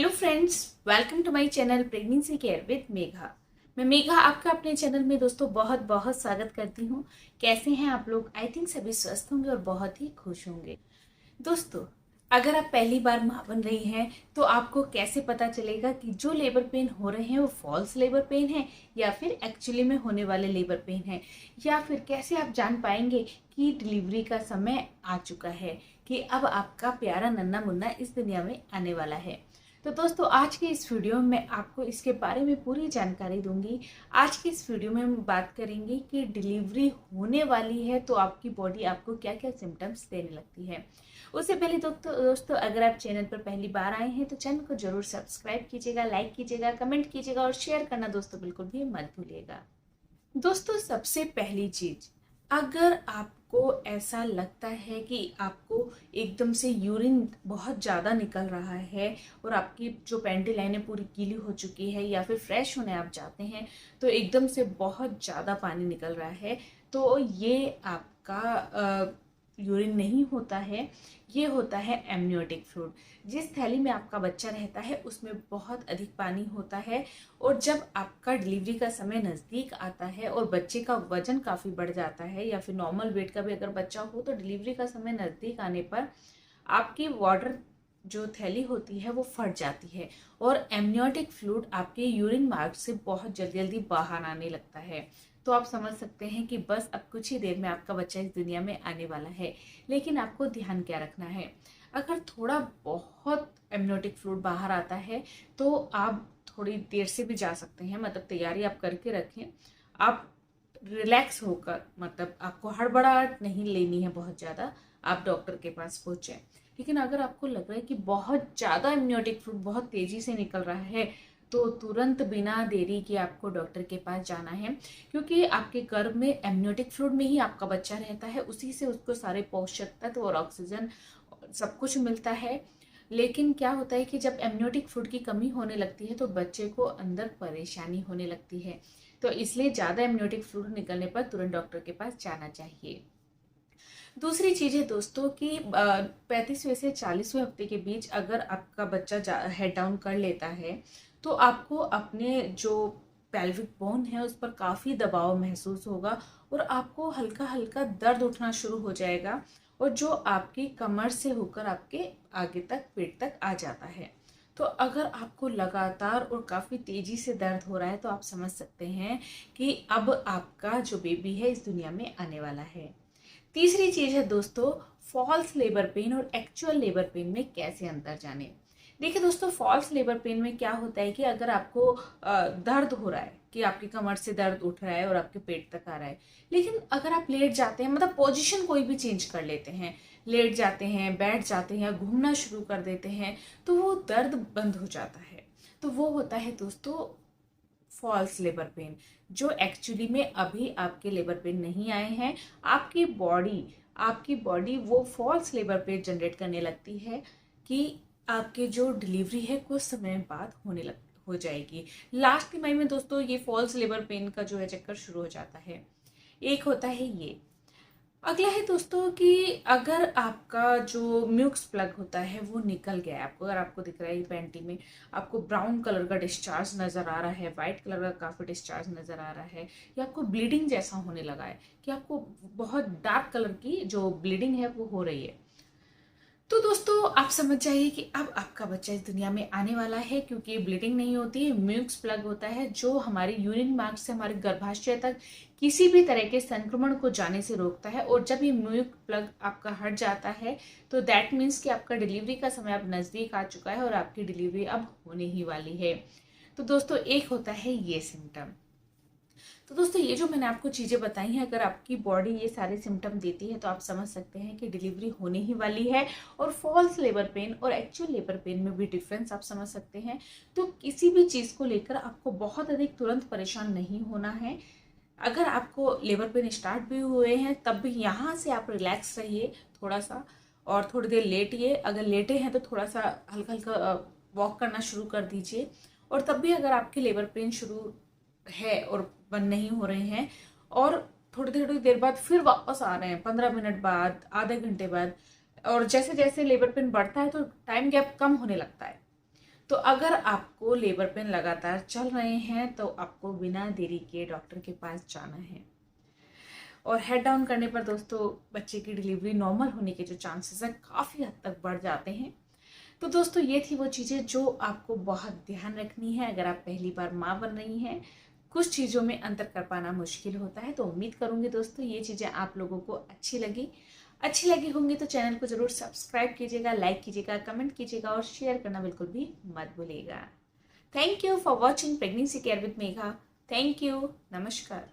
Hello friends, welcome to my channel pregnancy care with Megha. मैं मेघा आपका अपने चैनल में दोस्तों बहुत बहुत स्वागत करती हूँ। कैसे हैं आप लोग? आई थिंक सभी स्वस्थ होंगे और बहुत ही खुश होंगे। दोस्तों, अगर आप पहली बार माँ बन रही हैं तो आपको कैसे पता चलेगा कि जो लेबर पेन हो रहे हैं वो फॉल्स लेबर पेन है या फिर एक्चुअली में होने वाले लेबर पेन है, या फिर कैसे आप जान पाएंगे कि डिलीवरी का समय आ चुका है, कि अब आपका प्यारा नन्ना मुन्ना इस दुनिया में आने वाला है। तो दोस्तों, आज के इस वीडियो में मैं आपको इसके बारे में पूरी जानकारी दूंगी। आज की इस वीडियो में हम बात करेंगे कि डिलीवरी होने वाली है तो आपकी बॉडी आपको क्या क्या सिम्टम्स देने लगती है। उससे पहले दोस्तों अगर आप चैनल पर पहली बार आए हैं तो चैनल को जरूर सब्सक्राइब कीजिएगा, लाइक कीजिएगा, कमेंट कीजिएगा और शेयर करना दोस्तों बिल्कुल भी मत भूलिएगा। दोस्तों, सबसे पहली चीज, अगर आपको ऐसा लगता है कि आपको एकदम से यूरिन बहुत ज़्यादा निकल रहा है और आपकी जो पेंटी लाइनें पूरी गीली हो चुकी है, या फिर फ्रेश होने आप जाते हैं तो एकदम से बहुत ज़्यादा पानी निकल रहा है, तो ये आपका यूरिन नहीं होता है, ये होता है एमनियोटिक फ्लूइड। जिस थैली में आपका बच्चा रहता है उसमें बहुत अधिक पानी होता है, और जब आपका डिलीवरी का समय नज़दीक आता है और बच्चे का वजन काफ़ी बढ़ जाता है, या फिर नॉर्मल वेट का भी अगर बच्चा हो, तो डिलीवरी का समय नज़दीक आने पर आपकी वाटर जो थैली होती है वो फट जाती है और एमनियोटिक फ्लूइड आपके यूरिन मार्ग से बहुत जल्दी जल्दी बाहर आने लगता है। तो आप समझ सकते हैं कि बस अब कुछ ही देर में आपका बच्चा इस दुनिया में आने वाला है। लेकिन आपको ध्यान क्या रखना है, अगर थोड़ा बहुत एमनियोटिक फ्लूइड बाहर आता है तो आप थोड़ी देर से भी जा सकते हैं, मतलब तैयारी आप करके रखें। आप रिलैक्स होकर, मतलब आपको हड़बड़ाहट नहीं लेनी है बहुत ज़्यादा, आप डॉक्टर के पास पहुँचें। लेकिन अगर आपको लग रहा है कि बहुत ज़्यादा एमनियोटिक फ्लूइड बहुत तेज़ी से निकल रहा है तो तुरंत बिना देरी के आपको डॉक्टर के पास जाना है, क्योंकि आपके गर्भ में एमनियोटिक फ्लूइड में ही आपका बच्चा रहता है, उसी से उसको सारे पोषक तत्व और ऑक्सीजन सब कुछ मिलता है। लेकिन क्या होता है कि जब एमनियोटिक फ्लूइड की कमी होने लगती है तो बच्चे को अंदर परेशानी होने लगती है, तो इसलिए ज़्यादा एमनियोटिक फ्लूइड निकलने पर तुरंत डॉक्टर के पास जाना चाहिए। दूसरी चीज़ है दोस्तों कि 35वें से 40वें हफ्ते के बीच अगर आपका बच्चा हेड डाउन कर लेता है तो आपको अपने जो पेल्विक बोन है उस पर काफ़ी दबाव महसूस होगा और आपको हल्का हल्का दर्द उठना शुरू हो जाएगा, और जो आपकी कमर से होकर आपके आगे तक पेट तक आ जाता है। तो अगर आपको लगातार और काफ़ी तेज़ी से दर्द हो रहा है तो आप समझ सकते हैं कि अब आपका जो बेबी है इस दुनिया में आने वाला है। तीसरी चीज है दोस्तों, फॉल्स लेबर पेन और एक्चुअल लेबर पेन में कैसे अंतर जाने। देखिए दोस्तों, फॉल्स लेबर पेन में क्या होता है कि अगर आपको दर्द हो रहा है कि आपकी कमर से दर्द उठ रहा है और आपके पेट तक आ रहा है, लेकिन अगर आप लेट जाते हैं, मतलब पोजीशन कोई भी चेंज कर लेते हैं, लेट जाते हैं, बैठ जाते हैं, घूमना शुरू कर देते हैं, तो वो दर्द बंद हो जाता है। तो वो होता है दोस्तों फॉल्स लेबर पेन, जो एक्चुअली में अभी आपके लेबर पेन नहीं आए हैं। आपकी बॉडी वो फॉल्स लेबर पेन जनरेट करने लगती है कि आपके जो डिलीवरी है कुछ समय बाद हो जाएगी। लास्ट तिमाही में दोस्तों ये फॉल्स लेबर पेन का जो है चक्कर शुरू हो जाता है। एक होता है ये। अगला है दोस्तों कि अगर आपका जो म्यूक्स प्लग होता है वो निकल गया है, आपको अगर आपको दिख रहा है पैंटी में आपको ब्राउन कलर का डिस्चार्ज नज़र आ रहा है, वाइट कलर का काफ़ी डिस्चार्ज नज़र आ रहा है, या आपको ब्लीडिंग जैसा होने लगा है कि आपको बहुत डार्क कलर की जो ब्लीडिंग है वो हो रही है, तो दोस्तों आप समझ जाइए कि अब आपका बच्चा इस दुनिया में आने वाला है, क्योंकि ब्लीडिंग नहीं होती है, म्यूक्स प्लग होता है जो हमारे यूरिन मार्ग से हमारे गर्भाशय तक किसी भी तरह के संक्रमण को जाने से रोकता है। और जब ये म्यूक प्लग आपका हट जाता है तो दैट मीन्स कि आपका डिलीवरी का समय अब नज़दीक आ चुका है और आपकी डिलीवरी अब होने ही वाली है। तो दोस्तों, एक होता है ये सिम्टम। तो दोस्तों, ये जो मैंने आपको चीज़ें बताई हैं, अगर आपकी बॉडी ये सारे सिम्टम देती है तो आप समझ सकते हैं कि डिलीवरी होने ही वाली है। और फॉल्स लेबर पेन और एक्चुअल लेबर पेन में भी डिफरेंस आप समझ सकते हैं। तो किसी भी चीज़ को लेकर आपको बहुत अधिक तुरंत परेशान नहीं होना है। अगर आपको लेबर पेन स्टार्ट भी हुए हैं तब भी यहाँ से आप रिलैक्स रहिए थोड़ा सा, और थोड़ी देर लेटिए। अगर लेटे हैं तो थोड़ा सा हल्का हल्का वॉक करना शुरू कर दीजिए। और तब भी अगर आपके लेबर पेन शुरू है और बंद नहीं हो रहे हैं और थोड़ी देर बाद फिर वापस आ रहे हैं, 15 मिनट बाद, आधे घंटे बाद, और जैसे जैसे लेबर पेन बढ़ता है तो टाइम गैप कम होने लगता है, तो अगर आपको लेबर पेन लगातार चल रहे हैं तो आपको बिना देरी के डॉक्टर के पास जाना है। और हेड डाउन करने पर दोस्तों बच्चे की डिलीवरी नॉर्मल होने के जो चांसेस हैं काफ़ी हद तक बढ़ जाते हैं। तो दोस्तों ये थी वो चीज़ें जो आपको बहुत ध्यान रखनी है अगर आप पहली बार माँ बन रही हैं। कुछ चीज़ों में अंतर कर पाना मुश्किल होता है, तो उम्मीद करूँगी दोस्तों ये चीज़ें आप लोगों को अच्छी लगी होंगी। तो चैनल को ज़रूर सब्सक्राइब कीजिएगा, लाइक कीजिएगा, कमेंट कीजिएगा और शेयर करना बिल्कुल भी मत भूलिएगा। Thank you for watching pregnancy care with Megha. Thank you. नमस्कार।